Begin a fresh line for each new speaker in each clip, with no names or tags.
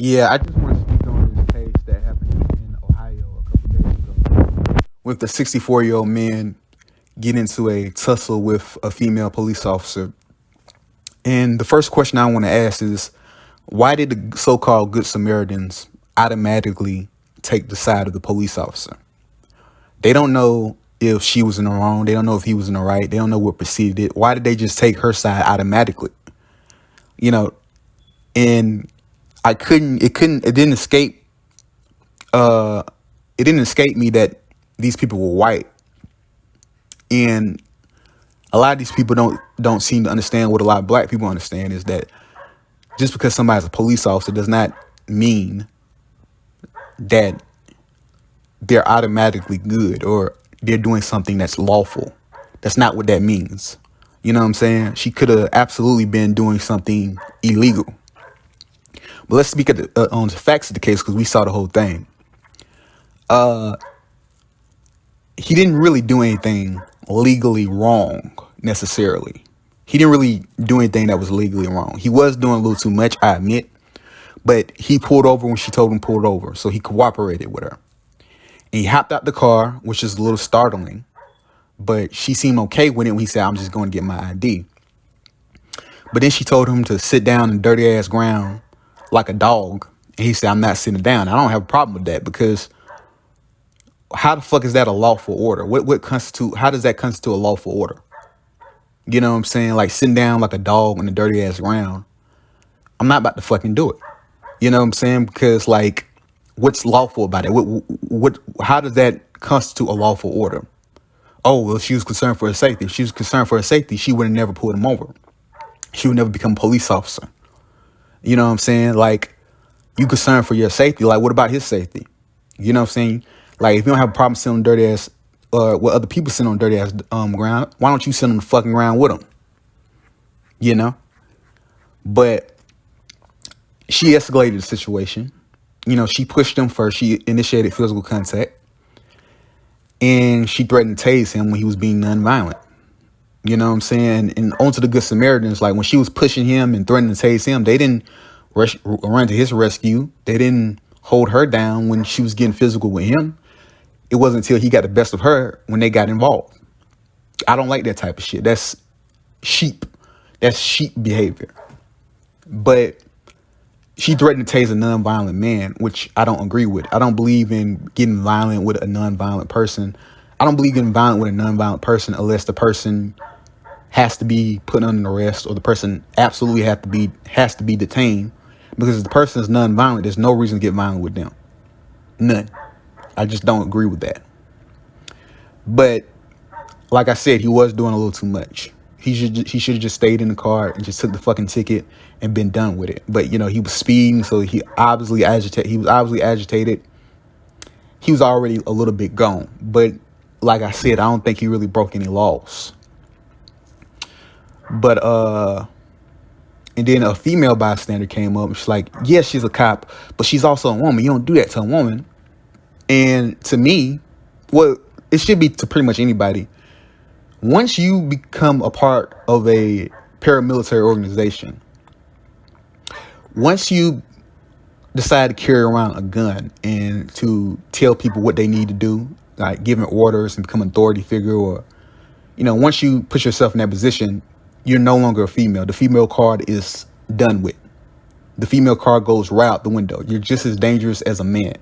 Yeah, I just want to speak on this case that happened in Ohio a couple days ago with the 64-year-old man getting into a tussle with a female police officer. And the first question I want to ask is, why did the so-called Good Samaritans automatically take the side of the police officer? They don't know if she was in the wrong. They don't know if he was in the right. They don't know what preceded it. Why did they just take her side automatically? You know, and it didn't escape uh it didn't escape me that these people were white, and a lot of these people don't seem to understand what a lot of black people understand is that just because somebody's a police officer does not mean that they're automatically good or they're doing something that's lawful. That's not what that means. You know what I'm saying? She could have absolutely been doing something illegal. But let's speak on the facts of the case because we saw the whole thing. He didn't really do anything legally wrong necessarily. He didn't really do anything that was legally wrong. He was doing a little too much, I admit, but he pulled over when she told him pulled over, so he cooperated with her. And he hopped out the car, which is a little startling, but she seemed okay with it when he said, "I'm just going to get my ID." But then she told him to sit down in dirty ass ground like a dog. And he said, "I'm not sitting down." I don't have a problem with that because how the fuck is that a lawful order? How does that constitute a lawful order? You know what I'm saying? Like sitting down like a dog in the dirty ass ground. I'm not about to fucking do it. You know what I'm saying? Because like, what's lawful about it? How does that constitute a lawful order? Oh, well, she was concerned for her safety. If she was concerned for her safety, she would have never pulled him over. She would never become a police officer. You know what I'm saying? Like, you concerned for your safety. Like, what about his safety? You know what I'm saying? Like, if you don't have a problem sitting on dirty ass, with other people sitting on dirty ass ground, why don't you sit on the fucking ground with them? You know? But she escalated the situation. You know, she pushed him first. She initiated physical contact. And she threatened to tase him when he was being nonviolent. You know what I'm saying? And onto the Good Samaritans, like when she was pushing him and threatening to tase him, they didn't run to his rescue. They didn't hold her down when she was getting physical with him. It wasn't until he got the best of her when they got involved. I don't like that type of shit. That's sheep. That's sheep behavior. But she threatened to tase a nonviolent man, which I don't agree with. I don't believe in getting violent with a nonviolent person. I don't believe getting violent with a nonviolent person unless the person has to be put under arrest or the person absolutely has to be detained. Because if the person is nonviolent, there's no reason to get violent with them. None. I just don't agree with that. But like I said, he was doing a little too much. He should have just stayed in the car and just took the fucking ticket and been done with it. But, you know, he was speeding, so he was obviously agitated. He was already a little bit gone. But like I said, I don't think he really broke any laws. But and then a female bystander came up and she's like, yes, she's a cop, but she's also a woman. You don't do that to a woman. And to me, well, it should be to pretty much anybody. Once you become a part of a paramilitary organization, once you decide to carry around a gun and to tell people what they need to do, like giving orders and become an authority figure, or, you know, once you put yourself in that position, you're no longer a female. The female card is done with. The female card goes right out the window. You're just as dangerous as a man.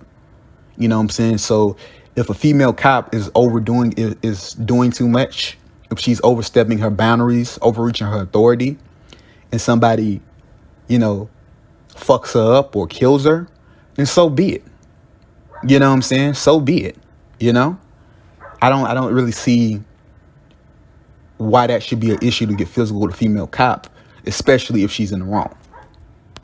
You know what I'm saying? So if a female cop is doing too much, if she's overstepping her boundaries, overreaching her authority, and somebody, you know, fucks her up or kills her, then so be it. You know what I'm saying? So be it. You know? I don't really see why that should be an issue to get physical with a female cop, especially if she's in the wrong.